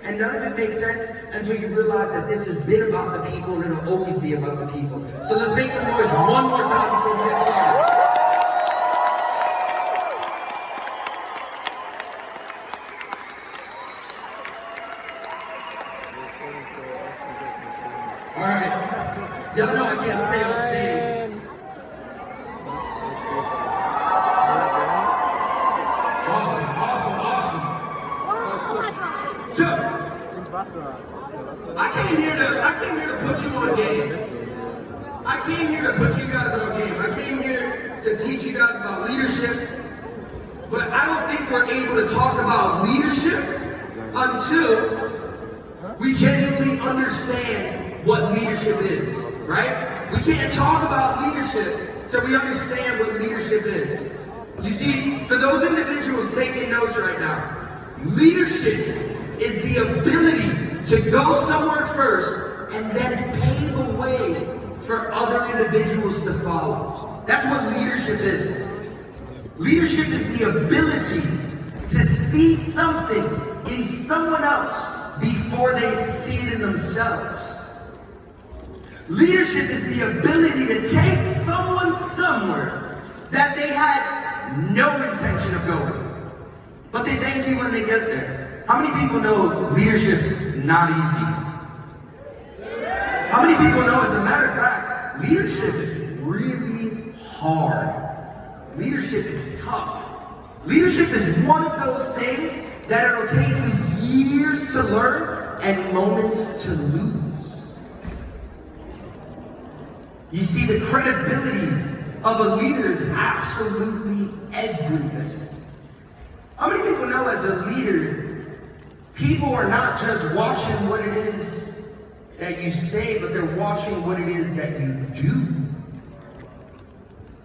And none of it makes sense until you realize that this has been about the people and it'll always be about the people. So let's make some noise one more time before we get started. All right. Y'all know I can't stay on stage. Awesome. So, I came here to put you on game. I came here to put you guys on game. I came here to teach you guys about leadership. But I don't think we're able to talk about leadership until we genuinely understand what leadership is, right? We can't talk about leadership till we understand what leadership is. You see, for those individuals taking notes right now, leadership is the ability to go somewhere first and then pave a way for other individuals to follow. That's what leadership is. Leadership is the ability to see something in someone else before they see it in themselves. Leadership is the ability to take someone somewhere that they had no intention of going, but they thank you when they get there. How many people know leadership's not easy? How many people know, as a matter of fact, leadership is really hard? Leadership is tough. Leadership is one of those things that it'll take you years to learn and moments to lose. You see, the credibility of a leader is absolutely everything. How many people know, as a leader, people are not just watching what it is that you say, but they're watching what it is that you do.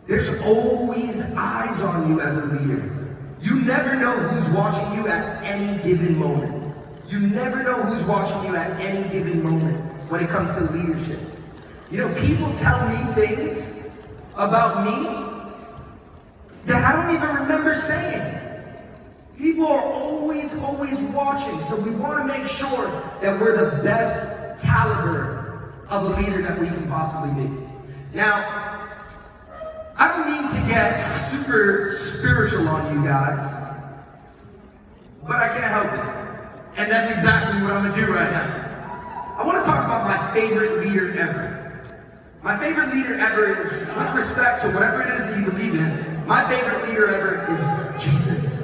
There's always eyes on you as a leader. You never know who's watching you at any given moment. You never know who's watching you at any given moment when it comes to leadership. You know, people tell me things about me that I don't even remember saying. People are always watching, so we want to make sure that we're the best caliber of a leader that we can possibly be. Now, I don't mean to get super spiritual on you guys, but I can't help it. And that's exactly what I'm going to do right now. I want to talk about my favorite leader ever. My favorite leader ever is, with respect to whatever it is that you believe in, my favorite leader ever is Jesus.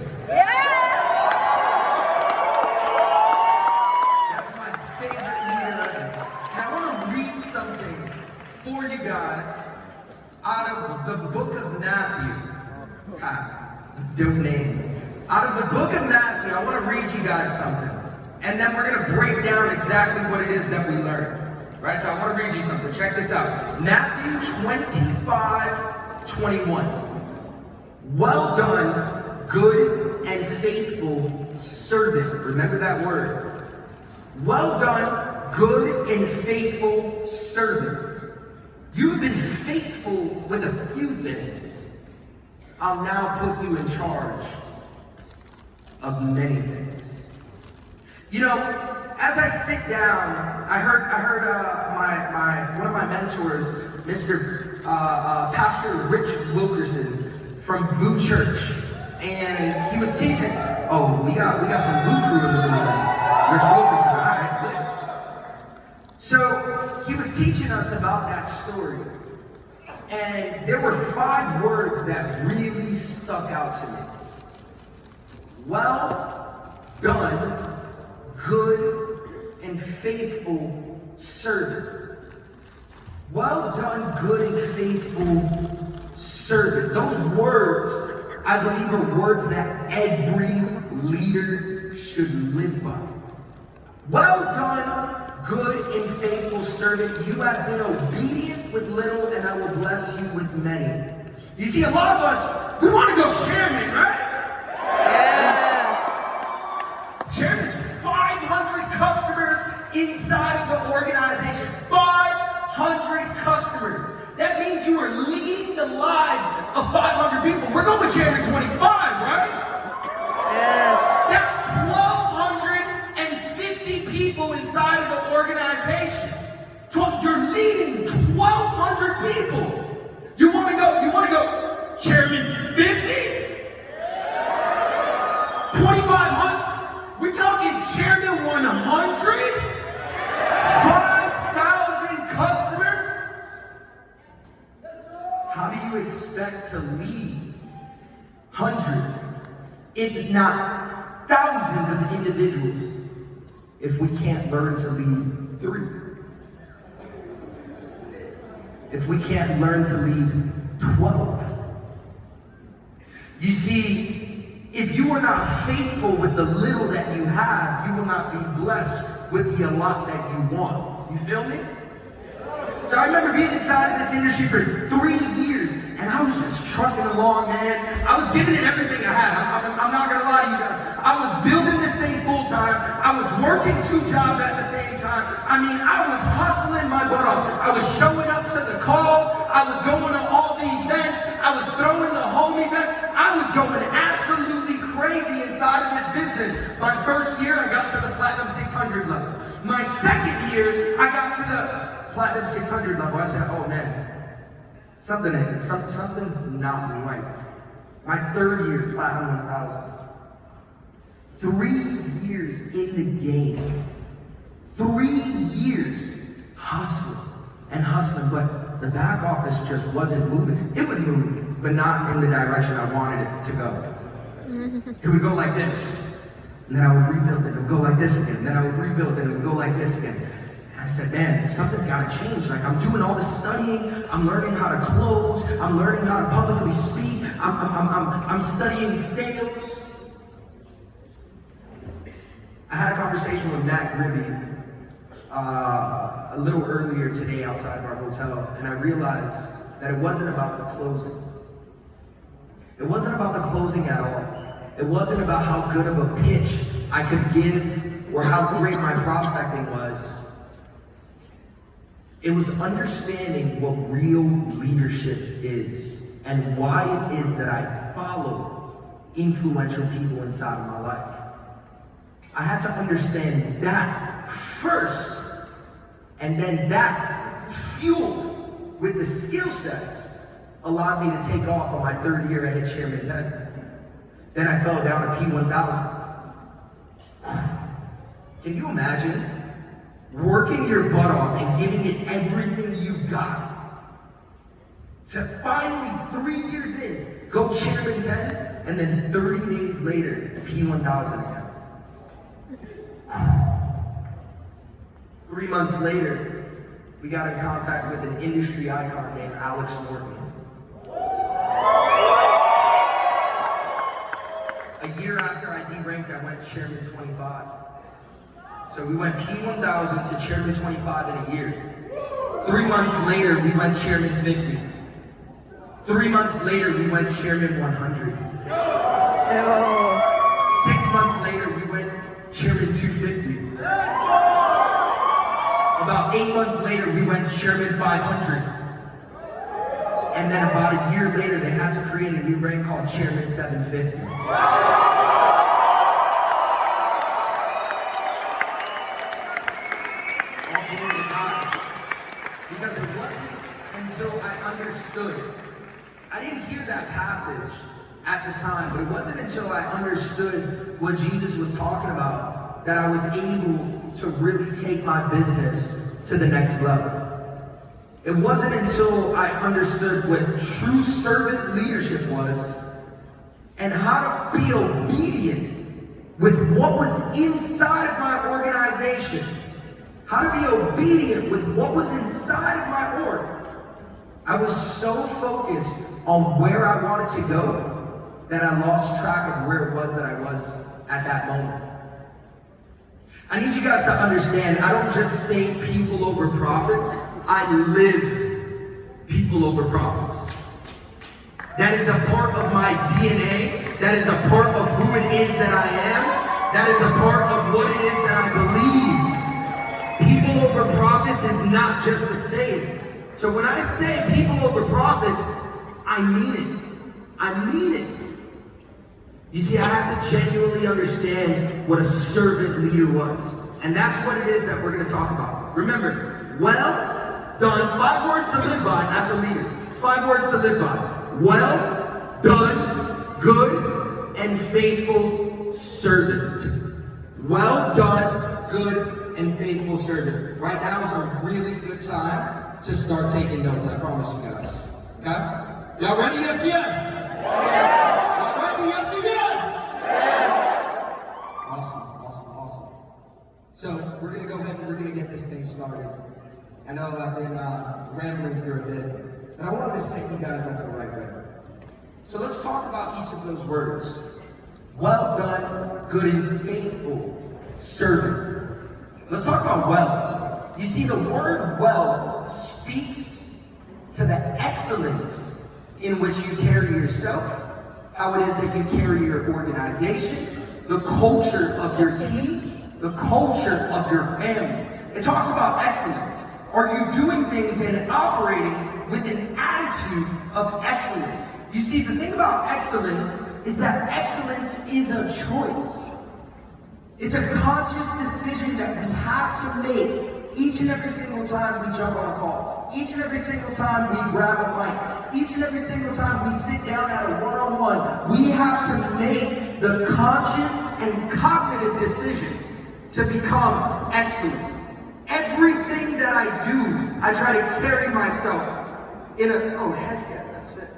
That's my favorite leader ever. And I want to read something for you guys out of the book of Matthew. Dope name. Out of the book of Matthew, I want to read you guys something. And then we're going to break down exactly what it is that we learned. Right, so I want to read you something. Check this out. Matthew 25:21. Well done, good and faithful servant. Remember that word. Well done, good and faithful servant. You've been faithful with a few things. I'll now put you in charge of many things. You know, as I sit down, I heard one of my mentors, Mr. Pastor Rich Wilkerson from VU Church, and he was teaching. Oh, we got some VU crew in the building. Rich Wilkerson, all right, good. So he was teaching us about that story, and there were 5 words that really stuck out to me. Well done, good and faithful servant. Well done, good and faithful servant. Those words, I believe, are words that every leader should live by. Well done, good and faithful servant. You have been obedient with little, and I will bless you with many. You see, a lot of us, we want to go chairman, right? Chairman's 500 customers inside of the organization. 500 customers. That means you are leading the lives of 500 people. We're going with Chairman 25, right? Yes. That's 1,250 50 people inside of the organization. You're leading 1,200 people. You want to go, Chairman 50? 2,500? We're talking Chairman 100? 5,000 customers? How do you expect to lead hundreds, if not thousands of individuals, if we can't learn to lead 3? If we can't learn to lead 12? You see, if you are not faithful with the little that you have, you will not be blessed with the lot that you want. You feel me? So I remember being inside of this industry for 3 years, and I was just trucking along, man. I was giving it everything I had. I'm not gonna lie to you guys. I was building this thing full time. I was working 2 jobs at the same time. I mean, I was hustling my butt off. I was showing up to the calls. I was going to all the events. I was throwing the home events. I was going absolutely crazy inside of this business. My first year, I got to the Platinum 600 level. My second year, I got to the Platinum 600 level. I said, oh man, something's not right. My third year, Platinum 1000. 3 years in the game. 3 years hustling, but the back office just wasn't moving. It would move, but not in the direction I wanted it to go. It would go like this, and then I would rebuild it. It would go like this again, and then I would rebuild it, and it would go like this again. I said, man, something's got to change. Like, I'm doing all this studying. I'm learning how to close. I'm learning how to publicly speak. I'm studying sales. I had a conversation with Matt Gribby a little earlier today outside of our hotel, and I realized that it wasn't about the closing. It wasn't about the closing at all. It wasn't about how good of a pitch I could give or how great my prospecting was. It was understanding what real leadership is and why it is that I follow influential people inside of my life. I had to understand that first, and then that, fueled with the skill sets, allowed me to take off on my third year. I hit Chairman 10. Then I fell down to P1000. Can you imagine working your butt off and giving it everything you've got to finally, 3 years in, go Chairman 10, and then 30 days later, P1000 again? 3 months later, we got in contact with an industry icon named Alex Morgan. A year after I deranked, I went Chairman 25. So we went P1000 to Chairman 25 in a year. 3 months later, we went Chairman 50. 3 months later, we went Chairman 100. 6 months later, we went Chairman 250. About 8 months later, we went Chairman 500. And then about a year later, they had to create a new rank called Chairman 750. All glory to God. Because it wasn't until I understood. I didn't hear that passage at the time, but it wasn't until I understood what Jesus was talking about that I was able to really take my business to the next level. It wasn't until I understood what true servant leadership was and how to be obedient with what was inside of my organization, how to be obedient with what was inside of my org. I was so focused on where I wanted to go that I lost track of where it was that I was at that moment. I need you guys to understand, I don't just say people over profits, I live people over profits. That is a part of my DNA. That is a part of who it is that I am. That is a part of what it is that I believe. People over profits is not just a saying. So when I say people over profits, I mean it. I mean it. You see, I had to genuinely understand what a servant leader was. And that's what it is that we're going to talk about. Remember, well done. 5 words to live by as a leader. 5 words to live by. Well done, good and faithful servant. Well done, good and faithful servant. Right now is a really good time to start taking notes. I promise you guys. Okay? Y'all ready? Yes, yes. Y'all ready? Yes, yes. Awesome. So we're going to go ahead and we're going to get this thing started. I know I've been rambling for a bit, but I wanted to set you guys up the right way. So let's talk about each of those words. Well done, good and faithful servant. Let's talk about well. You see, the word well speaks to the excellence in which you carry yourself, how it is that you carry your organization, the culture of your team, the culture of your family. It talks about excellence. Are you doing things and operating with an attitude of excellence? You see, the thing about excellence is that excellence is a choice. It's a conscious decision that we have to make each and every single time we jump on a call. Each and every single time we grab a mic. Each and every single time we sit down at a one-on-one. We have to make the conscious and cognitive decision to become excellent. Everything that I do, I try to carry myself in a, oh heck yeah, that's it.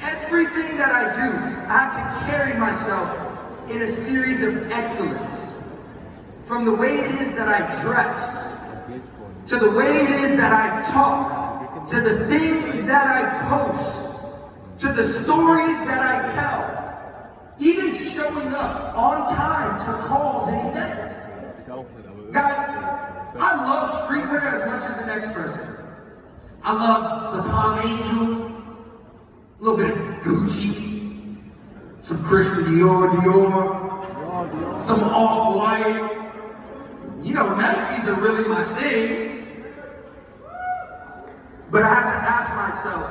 Everything that I do, I have to carry myself in a series of excellence. From the way it is that I dress, to the way it is that I talk, to the things that I post, to the stories that I tell. Even showing up on time to calls and events. Guys, I love streetwear as much as the next person. I love the Palm Angels, a little bit of Gucci, some Christian Dior, some Off-White. You know, Nikes are really my thing. But I have to ask myself,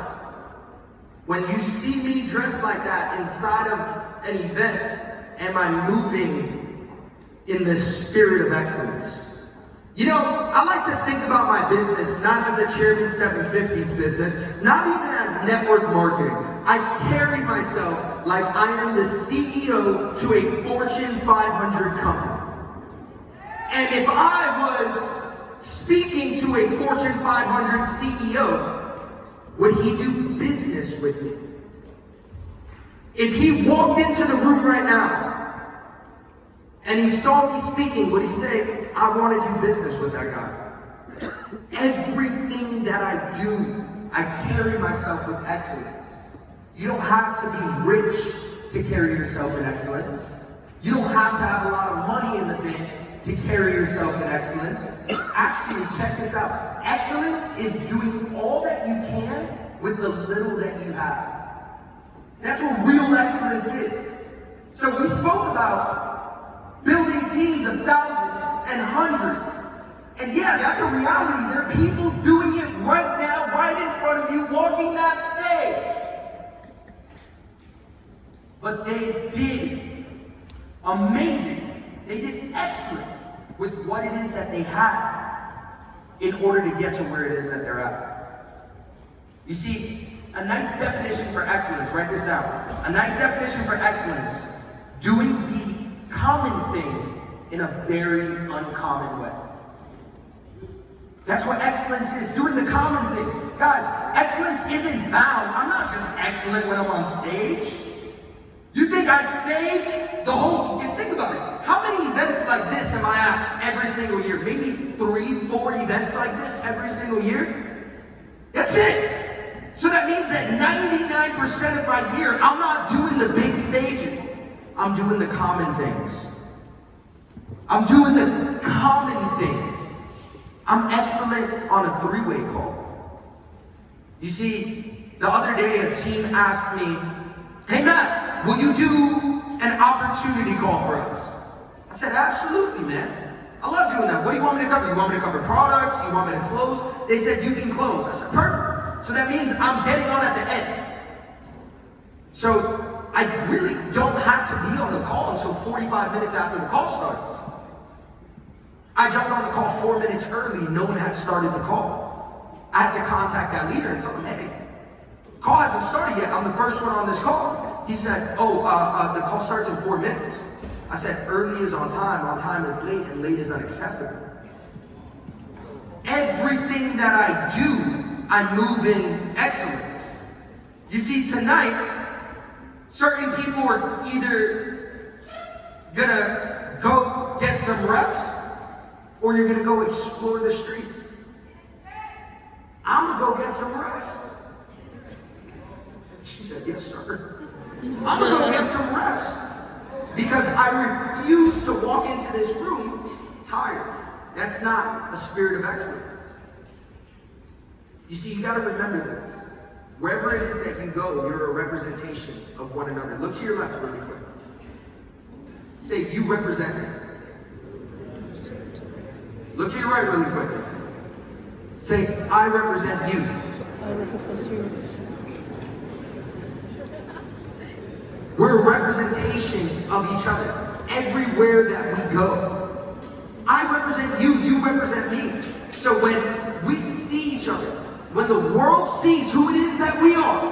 when you see me dressed like that inside of an event, am I moving in the spirit of excellence? You know, I like to think about my business not as a Chairman 750's business, not even as network marketing. I carry myself like I am the CEO to a Fortune 500 company. And if I was speaking to a Fortune 500 CEO, would he do business with me? If he walked into the room right now and he saw me speaking, would he say, I want to do business with that guy? Everything that I do, I carry myself with excellence. You don't have to be rich to carry yourself in excellence. You don't have to have a lot of money in the bank to carry yourself in excellence. Actually, check this out. Excellence is doing all that you can with the little that you have. That's what real excellence is. So we spoke about building teams of thousands and hundreds. And yeah, that's a reality. There are people doing it right now, right in front of you, walking that stage. But they did amazing. They did excellent with what it is that they had in order to get to where it is that they're at. You see, a nice definition for excellence, write this down. A nice definition for excellence, doing the common thing in a very uncommon way. That's what excellence is, doing the common thing. Guys, excellence isn't found. I'm not just excellent when I'm on stage. You think I saved the whole, think about it. How many events like this am I at every single year? Maybe 3, 4 events like this every single year? That's it. So that means that 99% of my year, I'm not doing the big stages. I'm doing the common things. I'm doing the common things. I'm excellent on a 3-way call. You see, the other day a team asked me, hey Matt, will you do an opportunity call for us? I said, absolutely, man. I love doing that. What do you want me to cover? You want me to cover products? You want me to close? They said, you can close. I said, perfect. So that means I'm getting on at the end. So I really don't have to be on the call until 45 minutes after the call starts. I jumped on the call 4 minutes early, no one had started the call. I had to contact that leader and tell him, hey, call hasn't started yet, I'm the first one on this call. He said, the call starts in 4 minutes. I said, early is on time is late, and late is unacceptable. Everything that I do, I move in excellence. You see, tonight, certain people are either gonna go get some rest, or you're gonna go explore the streets. I'm gonna go get some rest. She said, yes, sir. I'm gonna go get some rest. Because I refuse to walk into this room tired. That's not a spirit of excellence. You see, you gotta remember this. Wherever it is that you go, you're a representation of one another. Look to your left really quick. Say, you represent me. Look to your right really quick. Say, I represent you. I represent you. We're a representation of each other everywhere that we go. I represent you, you represent me. So when we see each other, when the world sees who it is that we are,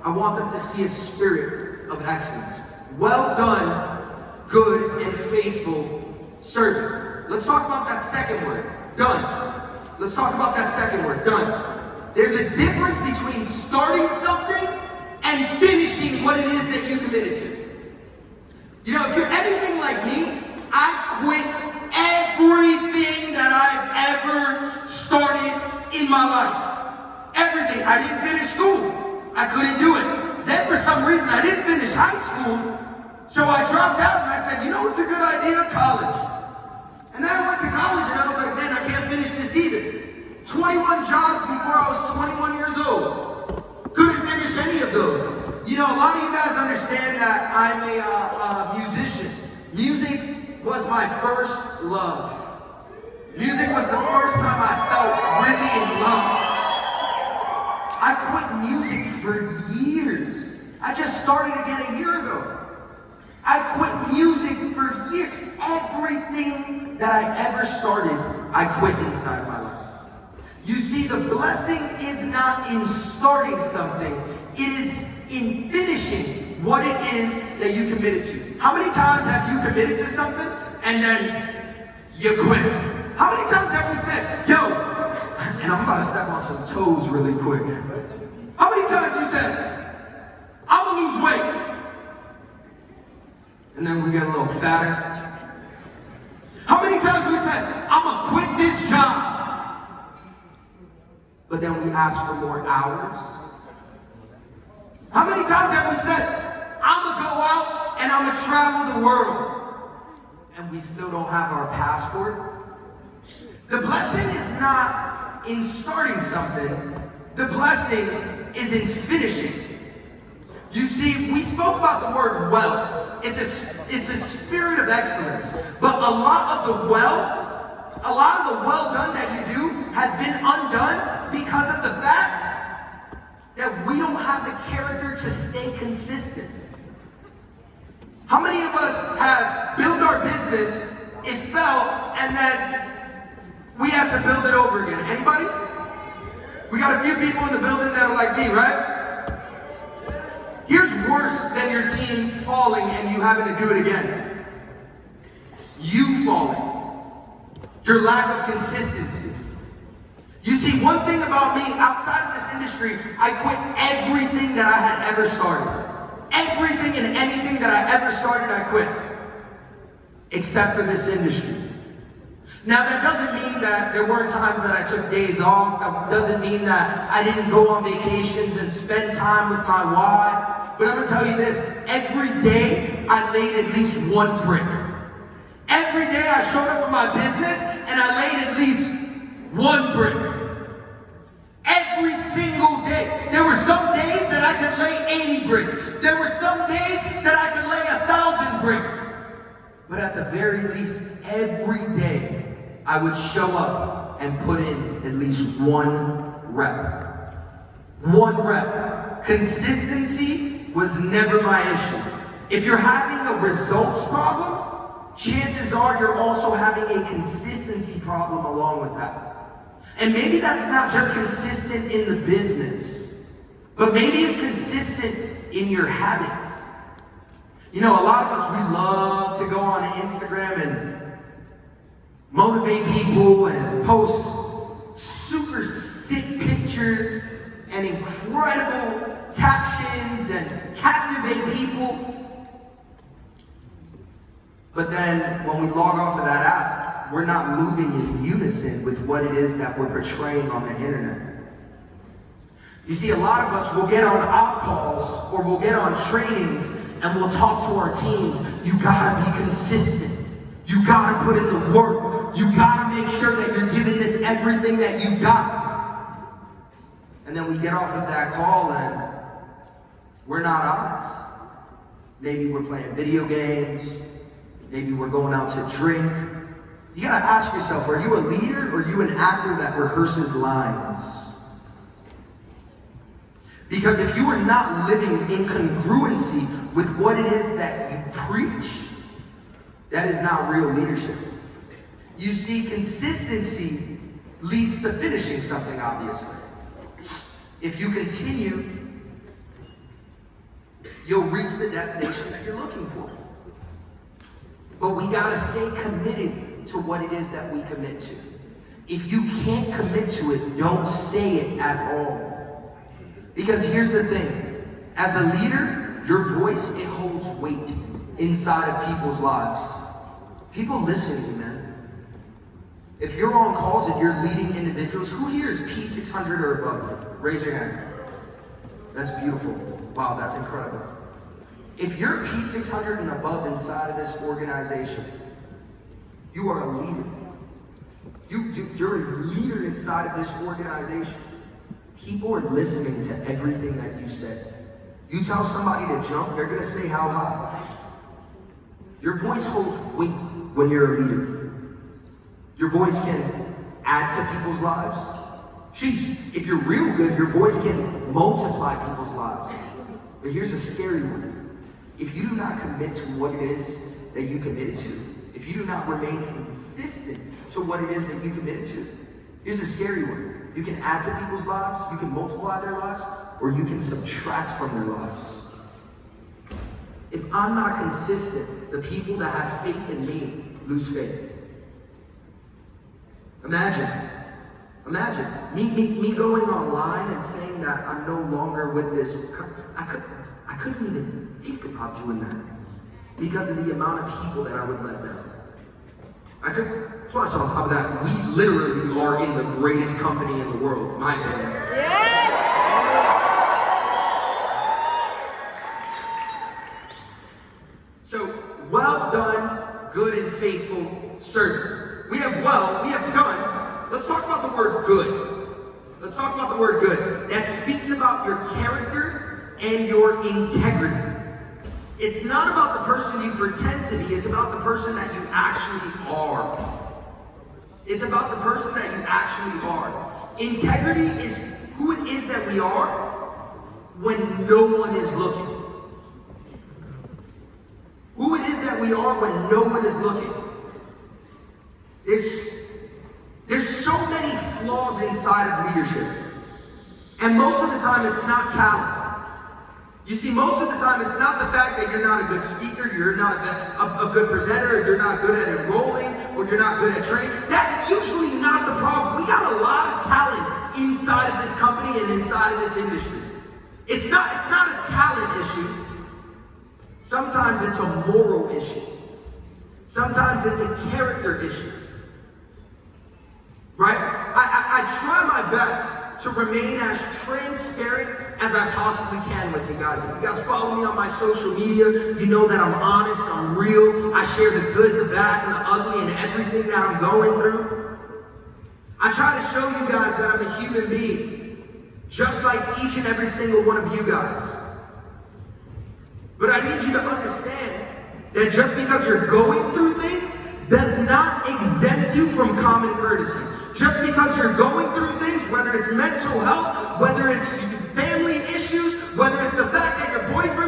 I want them to see a spirit of excellence. Well done, good and faithful servant. Let's talk about that second word, done. Let's talk about that second word, done. There's a difference between starting something and finishing what it is that you committed to. You know, if you're anything like me, I've quit everything that I've ever started in my life. Everything. I didn't finish school. I couldn't do it. Then for some reason, I didn't finish high school, so I dropped out and I said, you know what's a good idea? College. And then I went to college and I was like, man, I can't finish this either. 21 jobs before I was 21 years old. Couldn't finish any of those. You know, a lot of you guys understand that I'm a musician. Music was my first love. Music was the first time I felt really in love. I quit music for years. I just started again a year ago. I quit music for years. Everything that I ever started, I quit inside my life. You see, the blessing is not in starting something, it is in finishing what it is that you committed to. How many times have you committed to something and then you quit? How many times have we said, yo, and I'm about to step on some toes really quick. How many times you said, I'm gonna lose weight? And then we get a little fatter. How many times we said, I'm gonna quit this job? But then we ask for more hours. How many times have we said, I'm gonna go out and I'm gonna travel the world? And we still don't have our passport? The blessing is not in starting something. The blessing is in finishing. You see, we spoke about the word well. It's a spirit of excellence. But a lot of the well done that you do has been undone because of the fact that we don't have the character to stay consistent. How many of us have built our business, it fell, and then we had to build it over again? Anybody? We got a few people in the building that are like me, right? Here's worse than your team falling and you having to do it again. You falling. Your lack of consistency. You see, one thing about me, outside of this industry, I quit everything that I had ever started. Everything and anything that I ever started, I quit. Except for this industry. Now, that doesn't mean that there weren't times that I took days off. That doesn't mean that I didn't go on vacations and spend time with my wife. But I'm gonna tell you this, every day I laid at least one brick. Every day I showed up for my business and I laid at least one brick. Every single day. There were some days that I could lay 80 bricks. There were some days that I could lay 1,000 bricks. But at the very least, every day, I would show up and put in at least one rep. One rep. Consistency was never my issue. If you're having a results problem, chances are you're also having a consistency problem along with that. And maybe that's not just consistent in the business, but maybe it's consistent in your habits. You know, a lot of us, we love to go on Instagram and motivate people and post super sick pictures and incredible captions and captivate people. But then when we log off of that app, we're not moving in unison with what it is that we're portraying on the internet. You see, a lot of us will get on op calls or we'll get on trainings and we'll talk to our teams. You gotta be consistent. You gotta put in the work. You gotta make sure that you're giving this everything that you got. And then we get off of that call and we're not honest. Maybe we're playing video games. Maybe we're going out to drink. You gotta ask yourself, are you a leader or are you an actor that rehearses lines? Because if you are not living in congruency with what it is that you preach, that is not real leadership. You see, consistency leads to finishing something, obviously. If you continue, you'll reach the destination that you're looking for. But we gotta stay committed to what it is that we commit to. If you can't commit to it, don't say it at all. Because here's the thing, as a leader, your voice, it holds weight inside of people's lives. People listen to you, man. If you're on calls and you're leading individuals, who here is P600 or above? Raise your hand. That's beautiful. Wow, that's incredible. If you're P600 and above inside of this organization, you are a leader. You're a leader inside of this organization. People are listening to everything that you say. You tell somebody to jump, they're gonna say how high. Your voice holds weight when you're a leader. Your voice can add to people's lives. Sheesh, if you're real good, your voice can multiply people's lives. But here's a scary one. If you do not commit to what it is that you committed to, if you do not remain consistent to what it is that you committed to, here's a scary one. You can add to people's lives, you can multiply their lives, or you can subtract from their lives. If I'm not consistent, the people that have faith in me lose faith. Imagine me going online and saying that I'm no longer with this. I couldn't even think about doing that because of the amount of people that I would let down. Plus on top of that, we literally are in the greatest company in the world, in my opinion. Yes! So, well done, good and faithful servant. We have done. Let's talk about the word good. Let's talk about the word good. That speaks about your character and your integrity. It's not about the person you pretend to be, it's about the person that you actually are. It's about the person that you actually are. Integrity is who it is that we are when no one is looking. Who it is that we are when no one is looking. There's so many flaws inside of leadership. And most of the time it's not talent. You see, most of the time it's not the fact that you're not a good speaker, you're not a good presenter, you're not good at enrolling, or you're not good at training. That's usually not the problem. We got a lot of talent inside of this company and inside of this industry. It's not a talent issue. Sometimes it's a moral issue. Sometimes it's a character issue. Right? I try my best to remain as transparent as I possibly can with you guys. If you guys follow me on my social media, you know that I'm honest, I'm real. I share the good, the bad, and the ugly, and everything that I'm going through. I try to show you guys that I'm a human being, just like each and every single one of you guys. But I need you to understand that just because you're going through things does not exempt you from common courtesy. Just because you're going through things, whether it's mental health, whether it's family issues, whether it's the fact that your boyfriend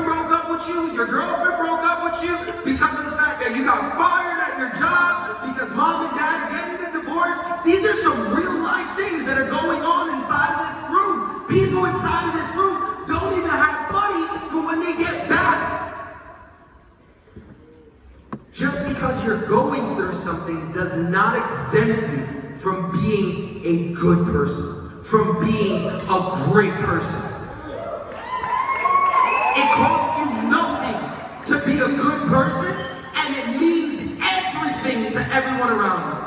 Just because you're going through something does not exempt you from being a good person, from being a great person. It costs you nothing to be a good person, and it means everything to everyone around you.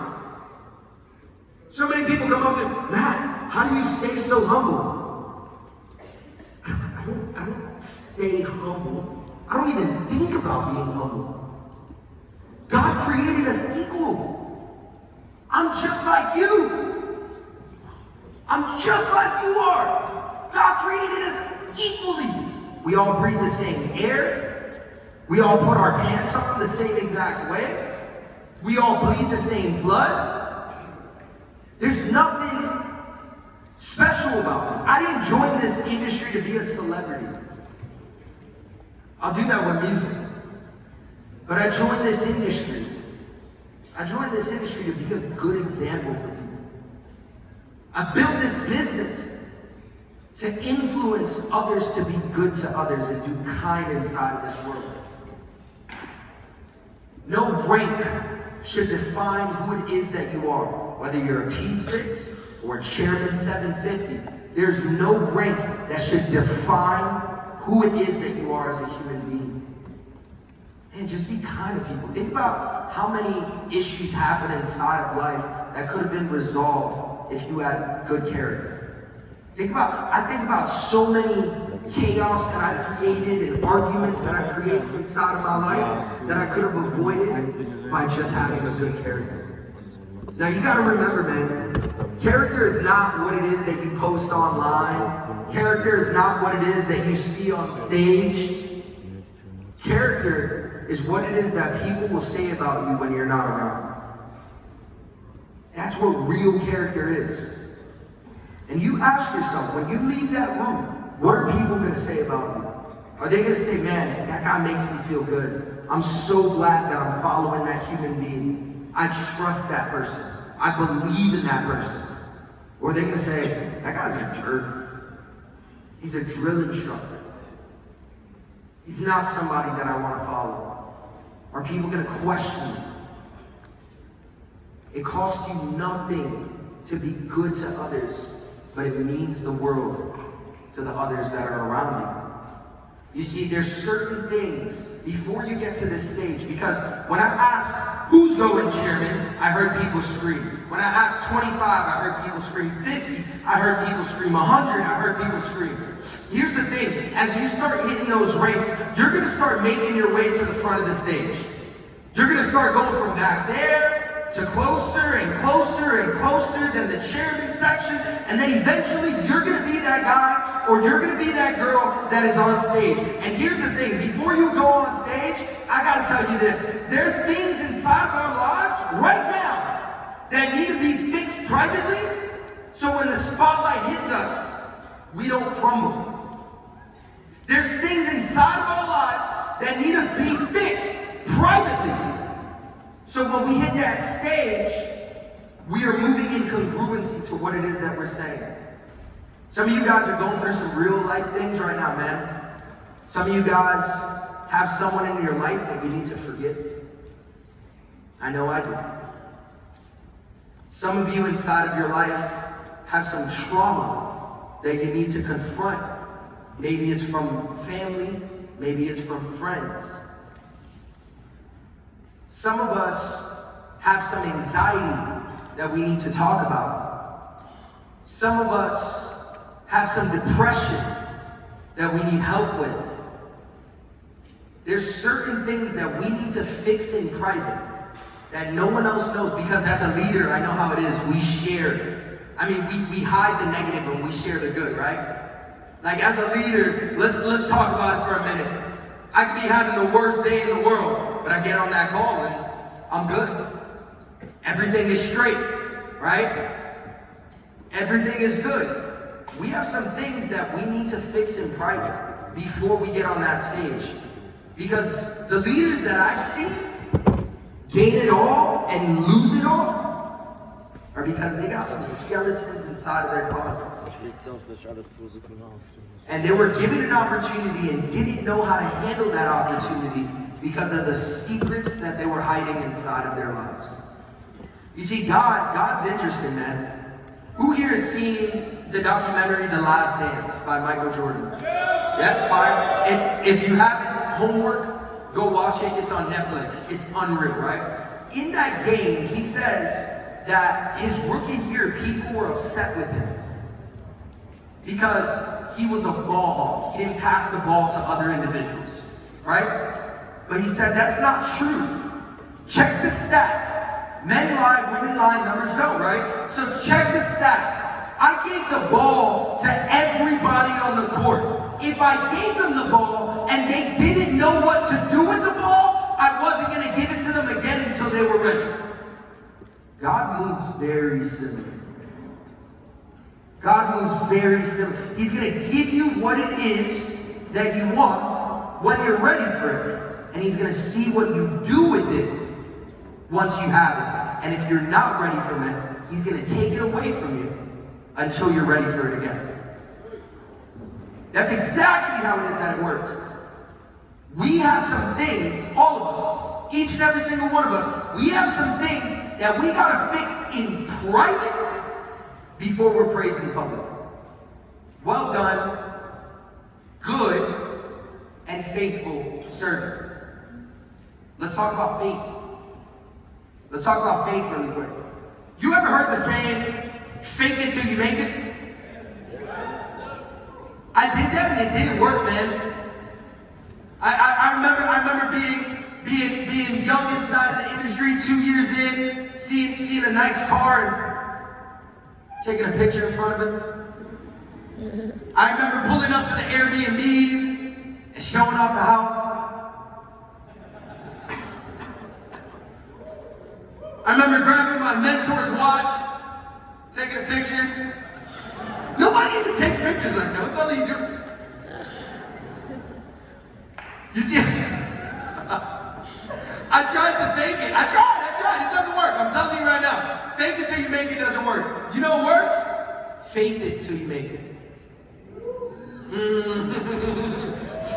So many people come up to me, Matt, how do you stay so humble? I don't stay humble. I don't even think about being humble. God created us equal. I'm just like you. I'm just like you are. God created us equally. We all breathe the same air. We all put our pants on the same exact way. We all bleed the same blood. There's nothing special about me. I didn't join this industry to be a celebrity. I'll do that with music. But I joined this industry. I joined this industry to be a good example for people. I built this business to influence others to be good to others and do kind inside of this world. No rank should define who it is that you are. Whether you're a P6 or a Chairman 750, there's no rank that should define who it is that you are as a human being. And just be kind to people. Think about how many issues happen inside of life that could have been resolved if you had good character. I think about so many chaos that I created and arguments that I created inside of my life that I could have avoided by just having a good character. Now you gotta remember, man, character is not what it is that you post online. Character is not what it is that you see on stage. Character is what it is that people will say about you when you're not around. That's what real character is. And you ask yourself, when you leave that room, what are people going to say about you? Are they going to say, man, that guy makes me feel good. I'm so glad that I'm following that human being. I trust that person. I believe in that person. Or are they going to say, that guy's a jerk. He's a drill instructor. He's not somebody that I want to follow. Are people going to question you? It costs you nothing to be good to others, but it means the world to the others that are around you. You see, there's certain things before you get to this stage, because when I asked, who's going chairman, I heard people scream. When I asked 25, I heard people scream. 50, I heard people scream. 100, I heard people scream. Here's the thing, as you start hitting those ranks, you're gonna start making your way to the front of the stage. You're gonna start going from back there to closer and closer and closer than the chairman section, and then eventually you're gonna be that guy or you're gonna be that girl that is on stage. And here's the thing, before you go on stage, I gotta tell you this, there are things inside of our lives right now that need to be fixed privately, so when the spotlight hits us, we don't crumble. There's things inside of our lives that need to be fixed privately. So when we hit that stage, we are moving in congruency to what it is that we're saying. Some of you guys are going through some real life things right now, man. Some of you guys have someone in your life that you need to forgive. I know I do. Some of you inside of your life have some trauma that you need to confront. Maybe it's from family, maybe it's from friends. Some of us have some anxiety that we need to talk about. Some of us have some depression that we need help with. There's certain things that we need to fix in private that no one else knows, because as a leader, I know how it is, we share. I mean, we hide the negative and we share the good, right? Like as a leader, let's talk about it for a minute. I could be having the worst day in the world, but I get on that call and I'm good. Everything is straight, right? Everything is good. We have some things that we need to fix in private before we get on that stage. Because the leaders that I've seen gain it all and lose it all are because they got some skeletons inside of their closet. And they were given an opportunity and didn't know how to handle that opportunity because of the secrets that they were hiding inside of their lives. You see, God's interested, man. Who here has seen the documentary The Last Dance by Michael Jordan? Yeah, fire. And if you haven't, homework, go watch it. It's on Netflix. It's unreal, right? In that game, he says that his rookie year, people were upset with him because he was a ball hog. He didn't pass the ball to other individuals, right? But he said that's not true. Check the stats. Men lie, women lie, numbers don't, right? So check the stats. I gave the ball to everybody on the court. If I gave them the ball and they didn't know what to do with the ball, I wasn't going to give it to them again until they were ready. God moves very similar. God moves very similar. He's going to give you what it is that you want when you're ready for it. And he's going to see what you do with it once you have it. And if you're not ready for it, he's going to take it away from you until you're ready for it again. That's exactly how it is that it works. We have some things, all of us, each and every single one of us, we have some things that we got to fix in private before we're praised in public. Well done, good, and faithful servant. Let's talk about faith. Let's talk about faith really quick. You ever heard the saying, fake it till you make it? I did that and it didn't work, man. I remember being young inside of the industry, 2 years in, seeing a nice car and taking a picture in front of it. I remember pulling up to the Airbnbs and showing off the house. I remember grabbing my mentor's watch, taking a picture. Nobody even takes pictures like that. What the hell are you doing? You see, I tried to fake it. I tried. It doesn't work. I'm telling you right now. Fake it till you make it doesn't work. You know what works? Faith it till you make it.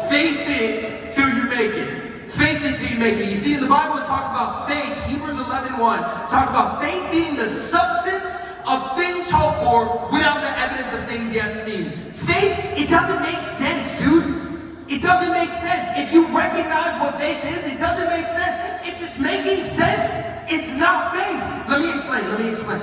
Faith it till you make it. Faith it till you make it. You see, in the Bible, it talks about faith. Hebrews 11:1 talks about faith being the substance of things hoped for without the evidence of things yet seen. Faith, it doesn't make sense, dude. It doesn't make sense. If you recognize what faith is, it doesn't make sense. If it's making sense, it's not faith. Let me explain.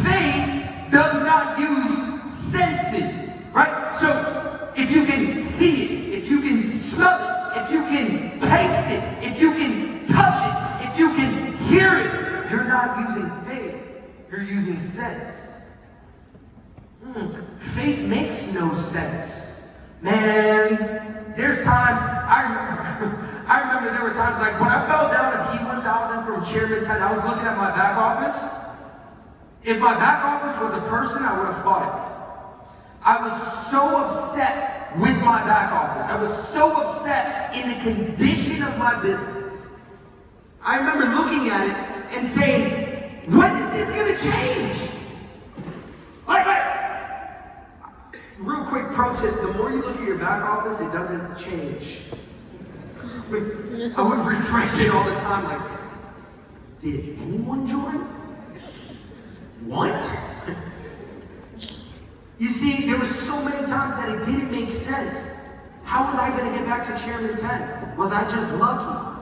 Faith does not use senses, right? So if you can see it, if you can smell it, if you can taste it, if you can touch it, if you can hear it, you're not using faith. You're using sense. Faith makes no sense. Man, there's times, I remember there were times like when I fell down a P1000 from Chairman 10, I was looking at my back office. If my back office was a person, I would have fought it. I was so upset with my back office. I was so upset in the condition of my business. I remember looking at it and saying, when is this going to change? Real quick pro tip, the more you look at your back office, it doesn't change. I would refresh it all the time, like, did anyone join? One? You see, there were so many times that it didn't make sense. How was I going to get back to Chairman 10? Was I just lucky?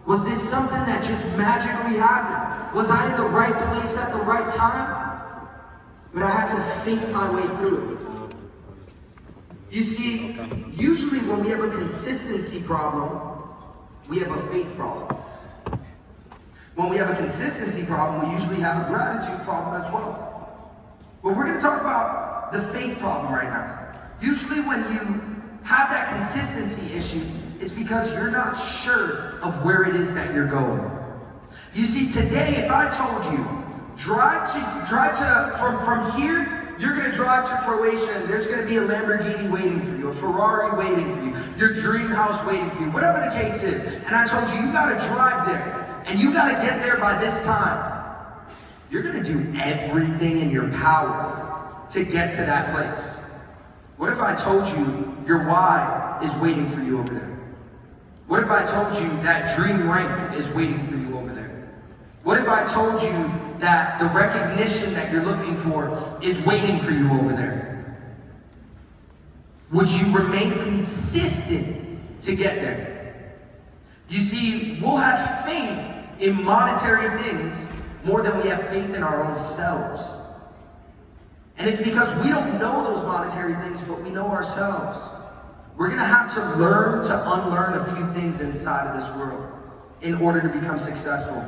Was this something that just magically happened? Was I in the right place at the right time? But I had to think my way through it. You see, usually when we have a consistency problem, we have a faith problem. When we have a consistency problem, we usually have a gratitude problem as well. But we're going to talk about the faith problem right now. Usually when you have that consistency issue, it's because you're not sure of where it is that you're going. You see, today, if I told you, drive to from here, you're going to drive to Croatia and there's going to be a Lamborghini waiting for you, a Ferrari waiting for you, your dream house waiting for you, whatever the case is. And I told you, you got to drive there and you got to get there by this time. You're going to do everything in your power to get to that place. What if I told you your why is waiting for you over there? What if I told you that dream rank is waiting for you over there? What if I told you that the recognition that you're looking for is waiting for you over there? Would you remain consistent to get there? You see, we'll have faith in monetary things more than we have faith in our own selves. And it's because we don't know those monetary things, but we know ourselves. We're gonna have to learn to unlearn a few things inside of this world in order to become successful.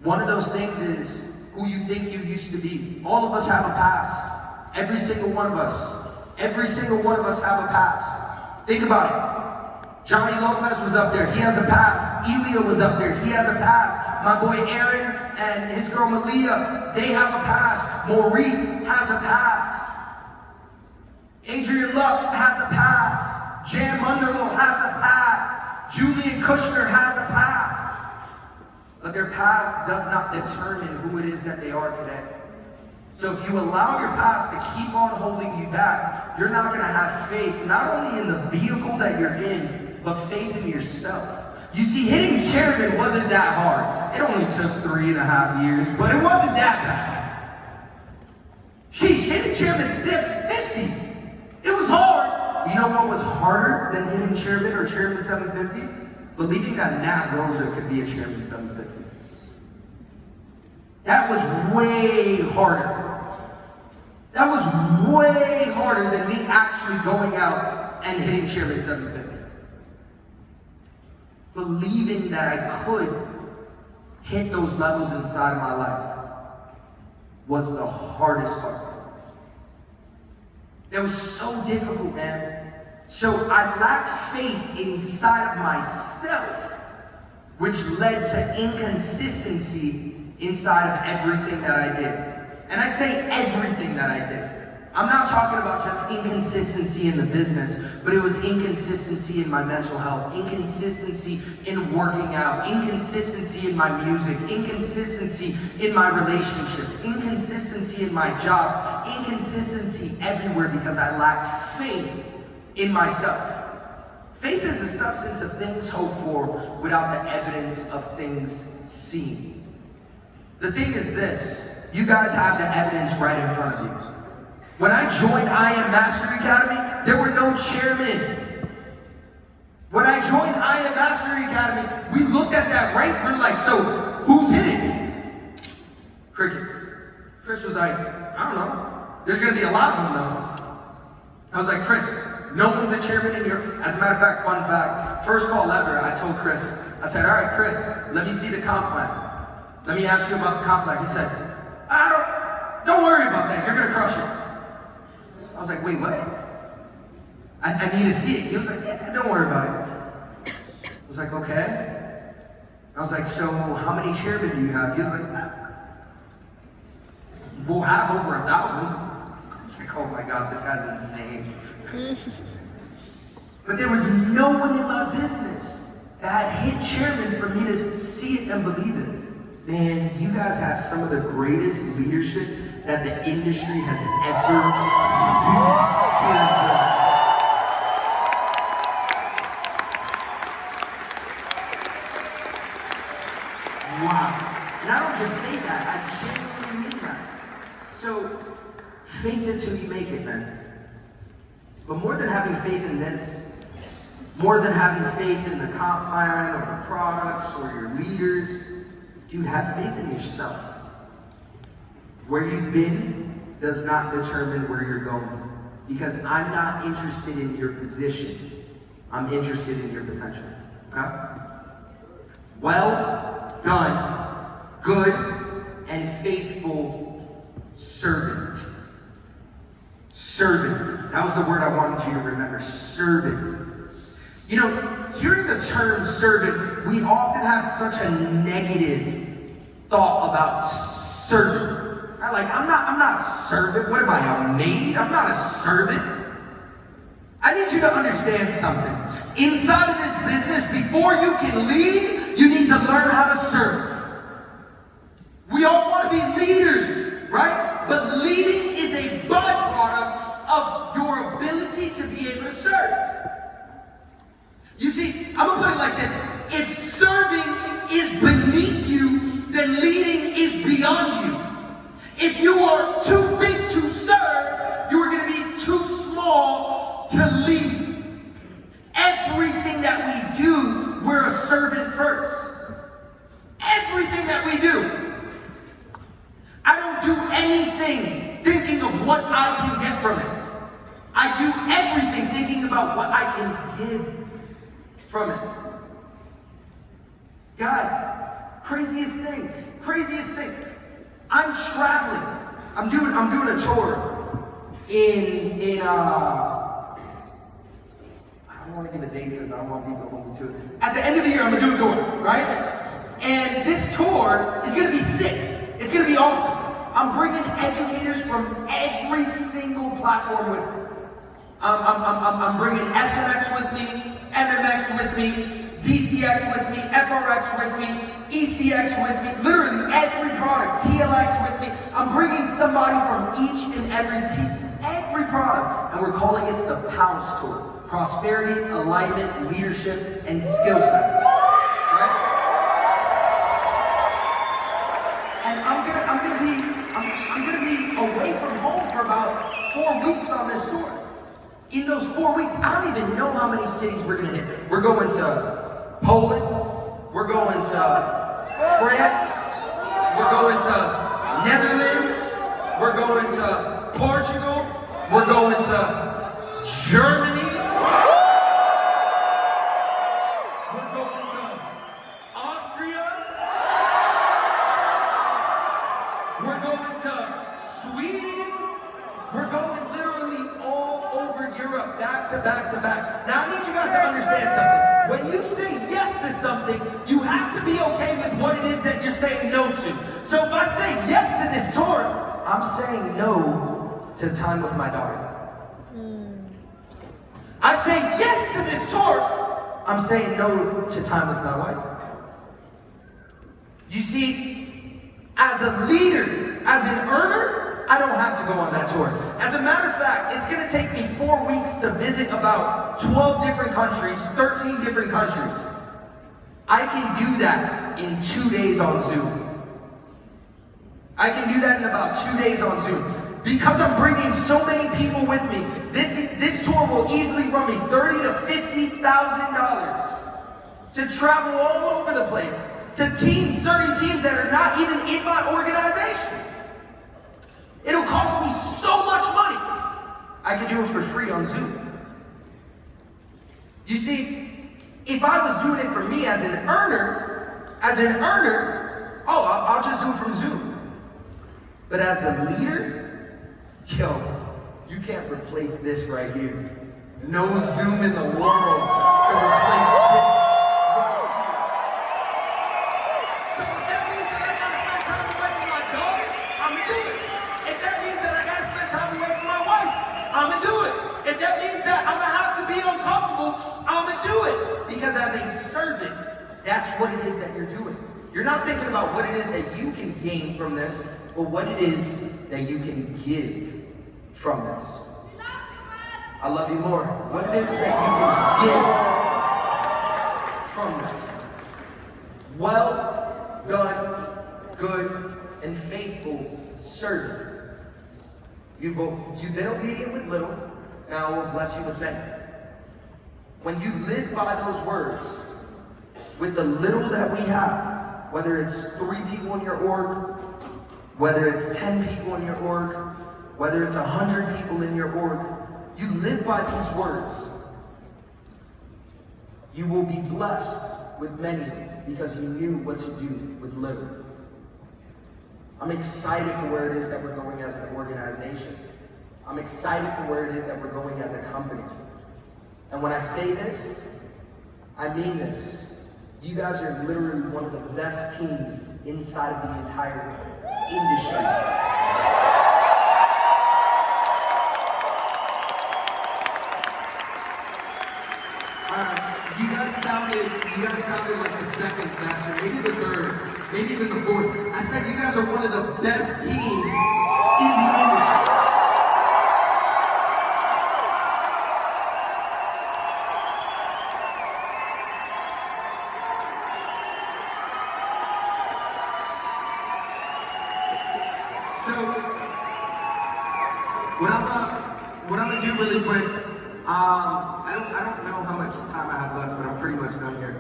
One of those things is who you think you used to be. All of us have a past. Every single one of us. Every single one of us have a past. Think about it. Johnny Lopez was up there, he has a past. Elia was up there, he has a past. My boy Aaron and his girl Malia, they have a past. Maurice has a past. Adrian Lux has a past. Jan Munderloh has a past. Julian Kushner has a past. But their past does not determine who it is that they are today. So if you allow your past to keep on holding you back, you're not going to have faith, not only in the vehicle that you're in, but faith in yourself. You see, hitting chairman wasn't that hard. It only took 3.5 years, but it wasn't that bad. Sheesh, hitting chairman 750. It was hard. You know what was harder than hitting chairman or chairman 750? Believing that Nat Rosa could be a chairman 750. That was way harder. That was way harder than me actually going out and hitting chairman 750. Believing that I could hit those levels inside of my life was the hardest part. It was so difficult, man. So I lacked faith inside of myself, which led to inconsistency inside of everything that I did. And I say everything that I did. I'm not talking about just inconsistency in the business, but it was inconsistency in my mental health, inconsistency in working out, inconsistency in my music, inconsistency in my relationships, inconsistency in my jobs, inconsistency everywhere because I lacked faith in myself. Faith is the substance of things hoped for without the evidence of things seen. The thing is this, you guys have the evidence right in front of you. When I joined I Am Mastery Academy, there were no chairmen. When I joined I Am Mastery Academy, we looked at that rank, we're like, so who's hitting? Crickets. Chris was like, I don't know. There's gonna be a lot of them though. I was like, Chris, no one's a chairman in here. As a matter of fact, fun fact, first call ever, I told Chris, I said, all right, Chris, let me see the comp plan. Let me ask you about the comp plan. He said, don't worry about that, you're gonna crush it. I was like, wait, what? I need to see it. He was like, yeah, don't worry about it. I was like, okay. I was like, so how many chairmen do you have? He was like, we'll have over 1,000. I was like, oh my God, this guy's insane. But there was no one in my business that had hit chairman for me to see it and believe it. Man, you guys have some of the greatest leadership that the industry has ever seen. Wow. And I don't just say that, I genuinely mean that. So, faith until you make it, man. But more than having faith in this, more than having faith in the comp plan or the products or your leaders, dude, have faith in yourself. Where you've been does not determine where you're going. Because I'm not interested in your position. I'm interested in your potential. Okay? Well done, good and faithful servant. Servant. That was the word I wanted you to remember. Servant. You know, hearing the term servant, we often have such a negative thought about servant. Right? Like, I'm not a servant. What am I, a maid? I'm not a servant. I need you to understand something. Inside of this business, before you can lead, you need to learn how to serve. We all want to be leaders, right? But leading is a byproduct of your ability to be able to serve. You see, I'm what I can get from it. I do everything thinking about what I can give from it. Guys, craziest thing. I'm traveling. I'm doing a tour in I don't want to give a date because I don't want people to hold me to it. At the end of the year, I'm gonna do a tour, right? And this tour is gonna be sick. It's gonna be awesome. I'm bringing educators from every single platform with me. I'm bringing SMX with me, MMX with me, DCX with me, FRX with me, ECX with me, literally every product, TLX with me. I'm bringing somebody from each and every product, and we're calling it the PALS Tour. Prosperity, alignment, leadership, and skill sets. Right? And I'm gonna be away from home for about 4 weeks on this tour. In those 4 weeks, I don't even know how many cities we're gonna hit. We're going to Poland, we're going to France, we're going to Netherlands, we're going to Portugal, we're going to Germany, we're going to Austria, we're going to Sweden, we're going literally all over Europe, back to back to back. Now I need you guys to understand something. When you say yes to something, you have to be okay with what it is that you're saying no to. So if I say yes to this tour, I'm saying no to time with my daughter. I say yes to this tour, I'm saying no to time with my wife. You see, as a leader, as an earner, I don't have to go on that tour. As a matter of fact, it's gonna take me 4 weeks to visit about 12 different countries, 13 different countries. I can do that in 2 days on Zoom. I can do that in about 2 days on Zoom. Because I'm bringing so many people with me, this tour will easily run me $30,000 to $50,000 to travel all over the place, to certain teams that are not even in my organization. It'll cost me so much money. I can do it for free on Zoom. You see, if I was doing it for me as an earner, I'll just do it from Zoom. But as a leader, yo, you can't replace this right here. No Zoom in the world can replace this. So if that means that I gotta spend time away from my daughter, I'ma do it. If that means that I gotta spend time away from my wife, I'ma do it. If that means that I'ma have to be uncomfortable, I'ma do it. Because as a servant, that's what it is that you're doing. You're not thinking about what it is that you can gain from this, but what it is that you can give from this. I love you more. What it is that you can give from this. Well done, good and faithful servant. You've been obedient with little, and I will bless you with many. When you live by those words, with the little that we have, whether it's 3 people in your org, whether it's 10 people in your org, whether it's 100 people in your org, you live by these words. You will be blessed with many because you knew what to do with little. I'm excited for where it is that we're going as an organization. I'm excited for where it is that we're going as a company. And when I say this, I mean this. You guys are literally one of the best teams inside of the entire industry. You guys sounded like the second master, maybe the third, maybe even the fourth. I said you guys are one of the best teams in the industry. So, what I'm gonna do really quick, I don't know how much time I have left, but I'm pretty much done here.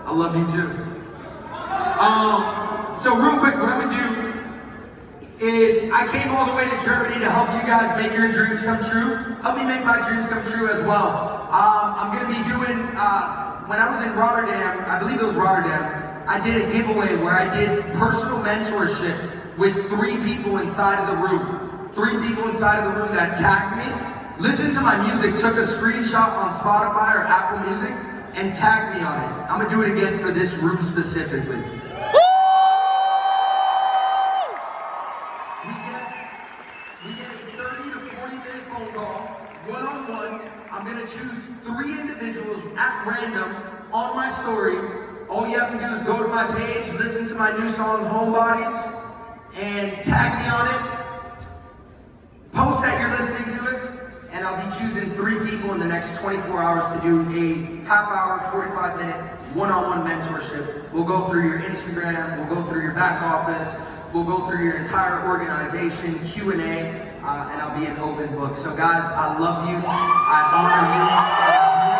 I love you too. So real quick, what I'm gonna do is I came all the way to Germany to help you guys make your dreams come true. Help me make my dreams come true as well. I'm gonna be doing, when I was in Rotterdam, I believe it was Rotterdam, I did a giveaway where I did personal mentorship with 3 people inside of the room. 3 people inside of the room that tagged me, listened to my music, took a screenshot on Spotify or Apple Music, and tagged me on it. I'm gonna do it again for this room specifically. We get a 30 to 40 minute phone call, one-on-one. I'm gonna choose 3 individuals at random on my story. All you have to do is go to my page, listen to my new song, Homebodies, and tag me on it. Post that you're listening to it, and I'll be choosing 3 people in the next 24 hours to do a half-hour, 45-minute one-on-one mentorship. We'll go through your Instagram, we'll go through your back office, we'll go through your entire organization, Q&A, and I'll be an open book. So guys, I love you, I honor you.